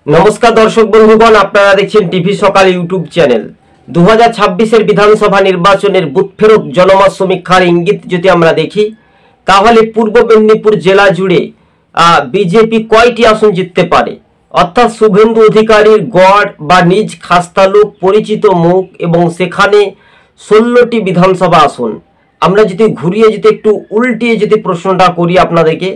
नमस्कार दर्शक बंधुगण आपनारा देखছেন টিভি সকাল ইউটিউব চ্যানেল 2026 এর বিধানসভা নির্বাচনের বুথ ফেরত জনমত সমীক্ষার ইঙ্গিত যদি আমরা দেখি তাহলে পূর্ব মেদিনীপুর জেলা জুড়ে বিজেপি কয়টি আসন জিততে পারে অর্থাৎ শুভেন্দু অধিকারীর গড় বা নিজ খাসতালুক পরিচিত মুখ এবং সেখানে 16টি বিধানসভা আসন আমরা যদি ঘুরিয়ে যদি একটু উল্টিয়ে যদি প্রশ্নটা করি আপনাদেরকে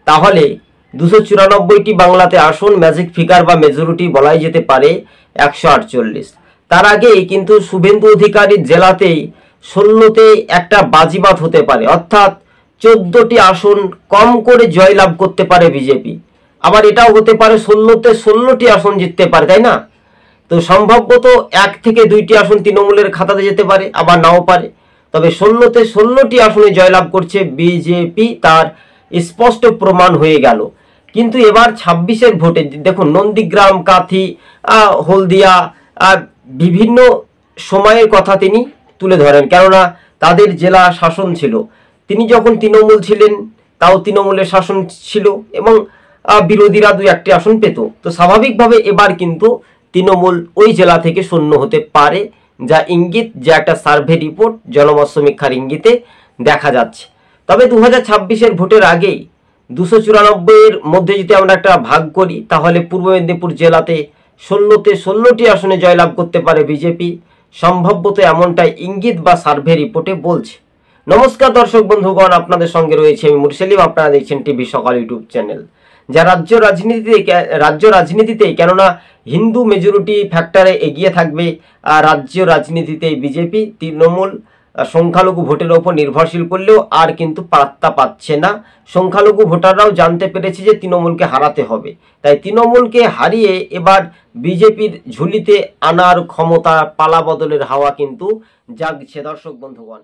তাহলে 294টি বাংলাতে আসন ম্যাজিক ফিগার বা মেজরিটি বলাই যেতে পারে 148 তার আগে কিন্তু শুভেন্দু অধিকারীর জেলাতেই 16তে একটা বাজিমাত হতে পারে অর্থাৎ 14টি আসন কম করে জয়লাভ করতে পারে বিজেপি আবার এটাও হতে পারে 16তে 16টি আসন জিততে পারে তাই না তো সম্ভবত এক থেকে দুইটি আসন তৃণমূলের খাতাতে যেতে পারে আবার নাও পারে তবে 16তে 16টি আসনে জয়লাভ করছে বিজেপি তার স্পষ্ট প্রমাণ হয়ে গেল কিন্তু এবার 26 এর ভোটে দেখুন নন্দীগ্রাম কাথি হলদিয়া বিভিন্ন সময়ের কথা তিনি তুলে ধরেন কেননা তাদের জেলা শাসন ছিল তিনি যখন তৃণমূল ছিলেন তাও তৃণমূলের শাসন ছিল এবং বিরোধীরা দুই একটি আসন পেত তো স্বাভাবিকভাবে এবার কিন্তু তৃণমূল ওই জেলা থেকে শূন্য হতে পারে যা ইঙ্গিত যে একটা সার্ভে রিপোর্ট জনমত সমীক্ষার ইঙ্গিতে দেখা যাচ্ছে তবে 2026 এর ভোটের আগেই 294 এর মধ্যে যদি আমরা একটা ভাগ করি তাহলে পূর্ব মেদিনীপুর জেলাতে 16তে 16টি আসনে জয়লাভ করতে পারে বিজেপি সম্ভবত এমনটাই ইঙ্গিত বা সার্ভে রিপোর্টে বলছে নমস্কার দর্শক বন্ধুগণ আপনাদের সঙ্গে রয়েছে আমি মুরসেলিম আপনারা দেখছেন টিভি সকাল ইউটিউব চ্যানেল যা রাজ্য রাজনীতিতে কেননা হিন্দু মেজরিটি ফ্যাক্টরে এগিয়ে থাকবে রাজ্য রাজনীতিতে বিজেপি তৃণমূল সংখ্যালঘু ভোটের ওপর নির্ভরশীল করলেও আর কিন্তু পাত্তা পাচ্ছে না সংখ্যালঘু ভোটাররাও জানতে পেরেছে যে তৃণমূলকে হারাতে হবে তাই তৃণমূলকে হারিয়ে এবার বিজেপির ঝুলিতে আনার ক্ষমতা পালা বদলের হাওয়া কিন্তু জাগছে দর্শক বন্ধুগণ